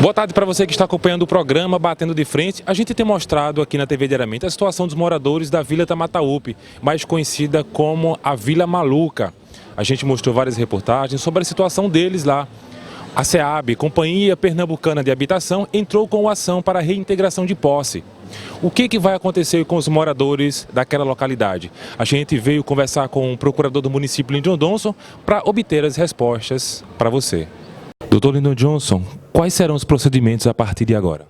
Boa tarde para você que está acompanhando o programa Batendo de Frente. A gente tem mostrado aqui na TV Diariamente a situação dos moradores da Vila Tamataúpe, mais conhecida como a Vila Maluca. A gente mostrou várias reportagens sobre a situação deles lá. A SEAB, Companhia Pernambucana de Habitação, entrou com a ação para a reintegração de posse. O que vai acontecer com os moradores daquela localidade? A gente veio conversar com o procurador do município, Lyndon Johnson, para obter as respostas para você. Doutor Lyndon Johnson, quais serão os procedimentos a partir de agora?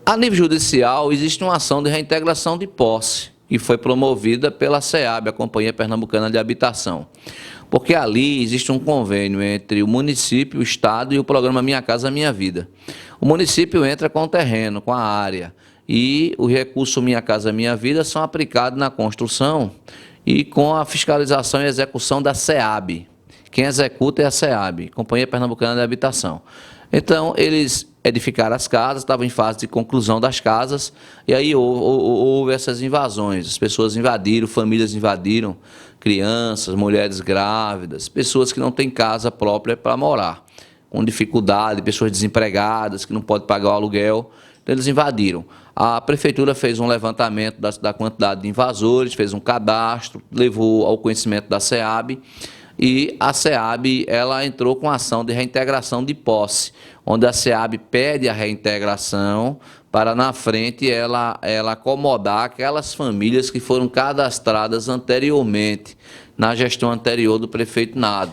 A nível judicial, existe uma ação de reintegração de posse, que foi promovida pela SEAB, a Companhia Pernambucana de Habitação. Porque ali existe um convênio entre o município, o Estado e o programa Minha Casa Minha Vida. O município entra com o terreno, com a área, e o recurso Minha Casa Minha Vida são aplicados na construção e com a fiscalização e execução da SEAB. Quem executa é a SEAB, Companhia Pernambucana de Habitação. Então, eles edificaram as casas, estavam em fase de conclusão das casas, e aí houve essas invasões. As pessoas invadiram, famílias invadiram, crianças, mulheres grávidas, pessoas que não têm casa própria para morar, com dificuldade, pessoas desempregadas, que não podem pagar o aluguel. Então, eles invadiram. A prefeitura fez um levantamento da quantidade de invasores, fez um cadastro, levou ao conhecimento da SEAB, e a SEAB ela entrou com a ação de reintegração de posse, onde a SEAB pede a reintegração para, na frente, ela acomodar aquelas famílias que foram cadastradas anteriormente, na gestão anterior do prefeito Nado.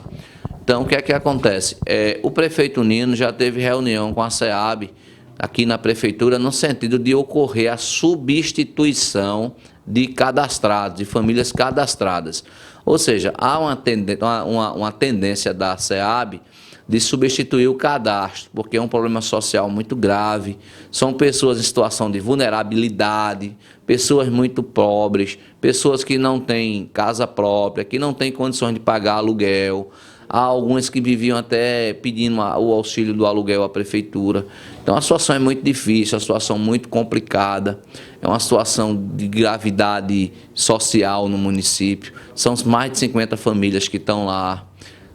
Então, o que é que acontece? O prefeito Nino já teve reunião com a SEAB aqui na prefeitura, no sentido de ocorrer a substituição de cadastrados, de famílias cadastradas. Ou seja, há uma tendência da SEAB de substituir o cadastro, porque é um problema social muito grave, são pessoas em situação de vulnerabilidade, pessoas muito pobres, pessoas que não têm casa própria, que não têm condições de pagar aluguel. Há algumas que viviam até pedindo o auxílio do aluguel à prefeitura. Então, a situação é muito difícil, a situação muito complicada. É uma situação de gravidade social no município. São mais de 50 famílias que estão lá.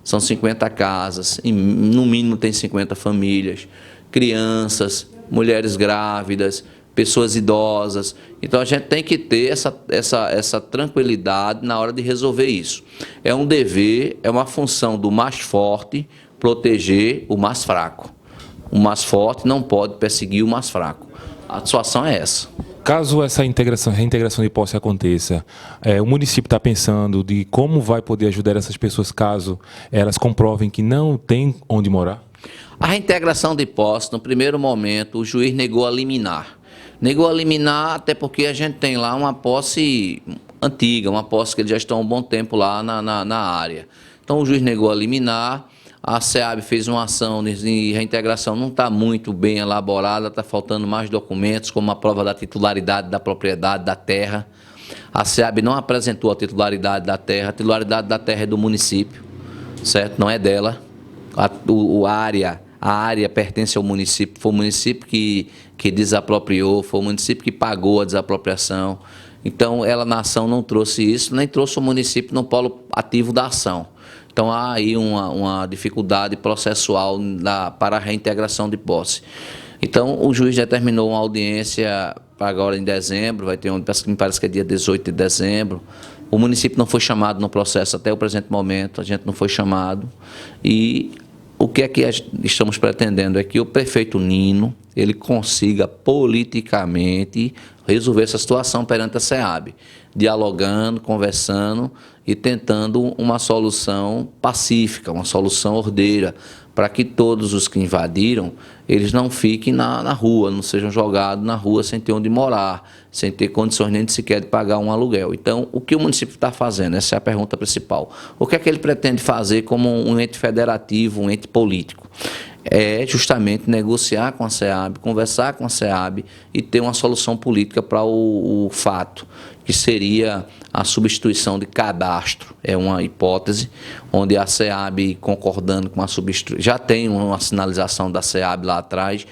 São 50 casas, e no mínimo tem 50 famílias. Crianças, mulheres grávidas, pessoas idosas. Então, a gente tem que ter essa tranquilidade na hora de resolver isso. É um dever, é uma função do mais forte proteger o mais fraco. O mais forte não pode perseguir o mais fraco. A situação é essa. Caso essa reintegração de posse aconteça, o município está pensando de como vai poder ajudar essas pessoas caso elas comprovem que não tem onde morar? A reintegração de posse, no primeiro momento, o juiz negou a liminar. Negou a liminar até porque a gente tem lá uma posse antiga, uma posse que eles já estão há um bom tempo lá na área. Então o juiz negou a liminar, a SEAB fez uma ação de reintegração, não está muito bem elaborada, está faltando mais documentos, como a prova da titularidade da propriedade da terra. A SEAB não apresentou a titularidade da terra é do município, certo? Não é dela. A área pertence ao município, foi o município que desapropriou, foi o município que pagou a desapropriação. Então, ela na ação não trouxe isso, nem trouxe o município no polo ativo da ação. Então, há aí uma dificuldade processual para a reintegração de posse. Então, o juiz determinou uma audiência para agora em dezembro, vai ter me parece que é dia 18 de dezembro. O município não foi chamado no processo até o presente momento, a gente não foi chamado. E o que é que estamos pretendendo é que o prefeito Nino ele consiga politicamente resolver essa situação perante a SEAB, dialogando, conversando e tentando uma solução pacífica, uma solução ordeira, para que todos os que invadiram, eles não fiquem na rua, não sejam jogados na rua sem ter onde morar, sem ter condições nem sequer de pagar um aluguel. Então, o que o município está fazendo? Essa é a pergunta principal. O que é que ele pretende fazer como um ente federativo, um ente político? É justamente negociar com a SEAB, conversar com a SEAB e ter uma solução política para o fato, que seria a substituição de cadastro. É uma hipótese onde a SEAB, concordando com a substituição, já tem uma sinalização da SEAB lá atrás,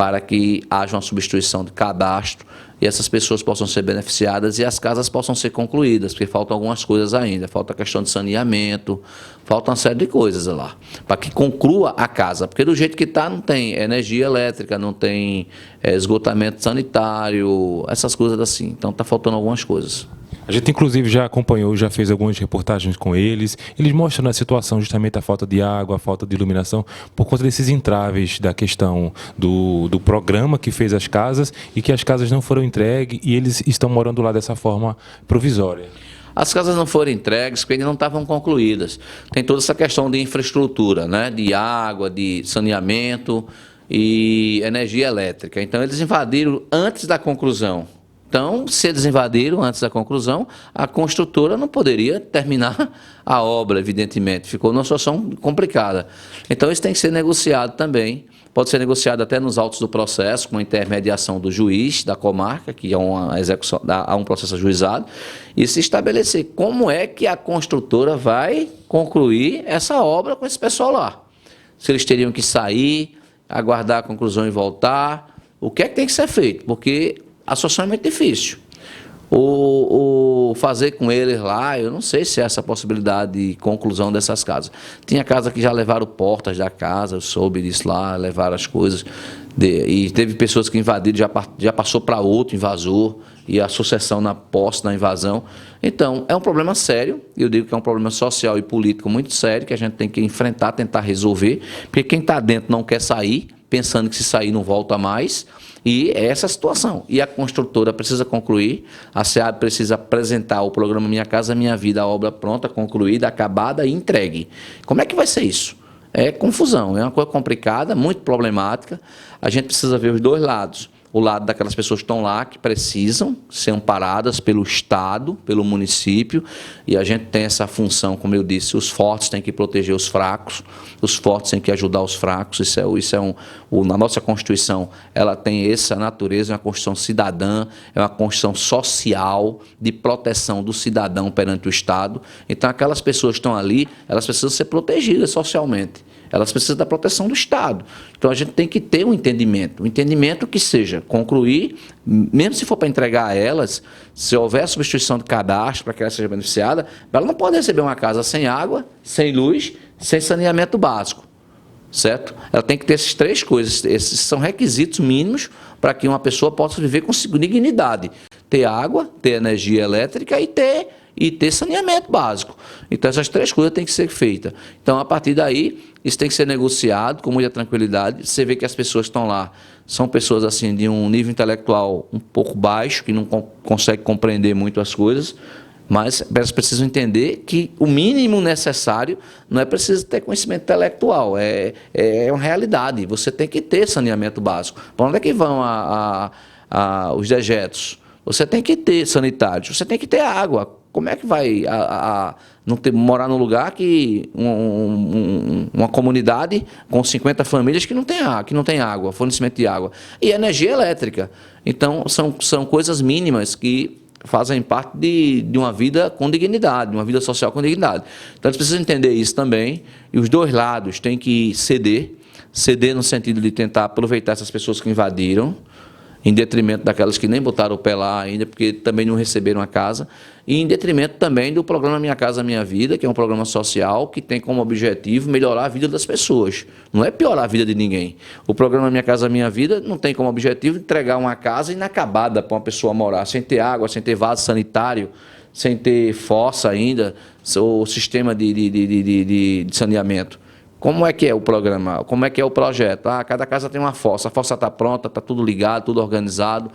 para que haja uma substituição de cadastro e essas pessoas possam ser beneficiadas e as casas possam ser concluídas, porque faltam algumas coisas ainda, falta a questão de saneamento, falta uma série de coisas lá, para que conclua a casa, porque do jeito que está não tem energia elétrica, não tem esgotamento sanitário, essas coisas assim, então está faltando algumas coisas. A gente, inclusive, já acompanhou, já fez algumas reportagens com eles. Eles mostram na situação justamente a falta de água, a falta de iluminação, por conta desses entraves da questão do programa que fez as casas e que as casas não foram entregues e eles estão morando lá dessa forma provisória. As casas não foram entregues porque ainda não estavam concluídas. Tem toda essa questão de infraestrutura, né? De água, de saneamento e energia elétrica. Então, eles invadiram antes da conclusão. Então, se eles invadiram antes da conclusão, a construtora não poderia terminar a obra, evidentemente. Ficou numa situação complicada. Então, isso tem que ser negociado também. Pode ser negociado até nos autos do processo, com a intermediação do juiz da comarca, que é uma execução, há um processo ajuizado, e se estabelecer como é que a construtora vai concluir essa obra com esse pessoal lá. Se eles teriam que sair, aguardar a conclusão e voltar, o que é que tem que ser feito? Porque a situação é muito difícil. O fazer com eles lá, eu não sei se é essa possibilidade de conclusão dessas casas. Tinha casa que já levaram portas da casa, eu soube disso lá, levaram as coisas. E teve pessoas que invadiram, já passou para outro invasor, e a sucessão na posse, na invasão. Então, é um problema sério, eu digo que é um problema social e político muito sério, que a gente tem que enfrentar, tentar resolver, porque quem está dentro não quer sair, pensando que se sair não volta mais, e é essa a situação. E a construtora precisa concluir, a SEAB precisa apresentar o programa Minha Casa Minha Vida, a obra pronta, concluída, acabada e entregue. Como é que vai ser isso? É confusão, é uma coisa complicada, muito problemática. A gente precisa ver os dois lados. O lado daquelas pessoas que estão lá, que precisam ser amparadas pelo Estado, pelo município, e a gente tem essa função, como eu disse, os fortes têm que proteger os fracos têm que ajudar os fracos, na nossa Constituição, ela tem essa natureza, é uma Constituição cidadã, é uma Constituição social, de proteção do cidadão perante o Estado. Então, aquelas pessoas que estão ali, elas precisam ser protegidas socialmente. Elas precisam da proteção do Estado. Então, a gente tem que ter um entendimento que seja concluir, mesmo se for para entregar a elas, se houver substituição de cadastro para que ela seja beneficiada, ela não pode receber uma casa sem água, sem luz, sem saneamento básico, certo? Ela tem que ter essas três coisas, esses são requisitos mínimos para que uma pessoa possa viver com dignidade. Ter água, ter energia elétrica e ter saneamento básico. Então, essas três coisas têm que ser feitas. Então, a partir daí, isso tem que ser negociado com muita tranquilidade. Você vê que as pessoas que estão lá são pessoas assim de um nível intelectual um pouco baixo, que não conseguem compreender muito as coisas, mas elas precisam entender que o mínimo necessário não é preciso ter conhecimento intelectual, é uma realidade. Você tem que ter saneamento básico. Para onde é que vão os dejetos? Você tem que ter sanitários, você tem que ter água. Como é que vai morar num lugar que uma comunidade com 50 famílias que não tem água, fornecimento de água e energia elétrica? Então, são coisas mínimas que fazem parte de uma vida com dignidade, de uma vida social com dignidade. Então, eles precisam entender isso também, e os dois lados têm que ceder no sentido de tentar aproveitar essas pessoas que invadiram, em detrimento daquelas que nem botaram o pé lá ainda, porque também não receberam a casa, e em detrimento também do programa Minha Casa Minha Vida, que é um programa social que tem como objetivo melhorar a vida das pessoas, não é piorar a vida de ninguém. O programa Minha Casa Minha Vida não tem como objetivo entregar uma casa inacabada para uma pessoa morar, sem ter água, sem ter vaso sanitário, sem ter fossa ainda, ou sistema de saneamento. Como é que é o programa? Como é que é o projeto? Cada casa tem uma fossa, a fossa está pronta, está tudo ligado, tudo organizado,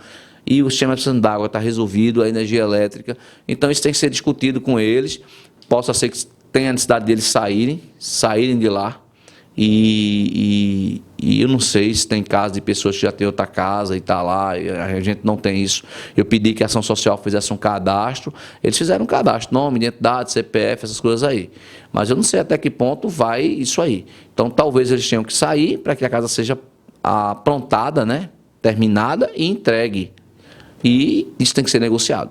e o sistema de água está resolvido, a energia elétrica. Então, isso tem que ser discutido com eles, possa ser que tenha a necessidade deles saírem de lá, e eu não sei se tem caso de pessoas que já têm outra casa e está lá, e a gente não tem isso. Eu pedi que a ação social fizesse um cadastro, eles fizeram um cadastro, nome, identidade, CPF, essas coisas aí. Mas eu não sei até que ponto vai isso aí. Então, talvez eles tenham que sair para que a casa seja aprontada, né, terminada e entregue. E isso tem que ser negociado.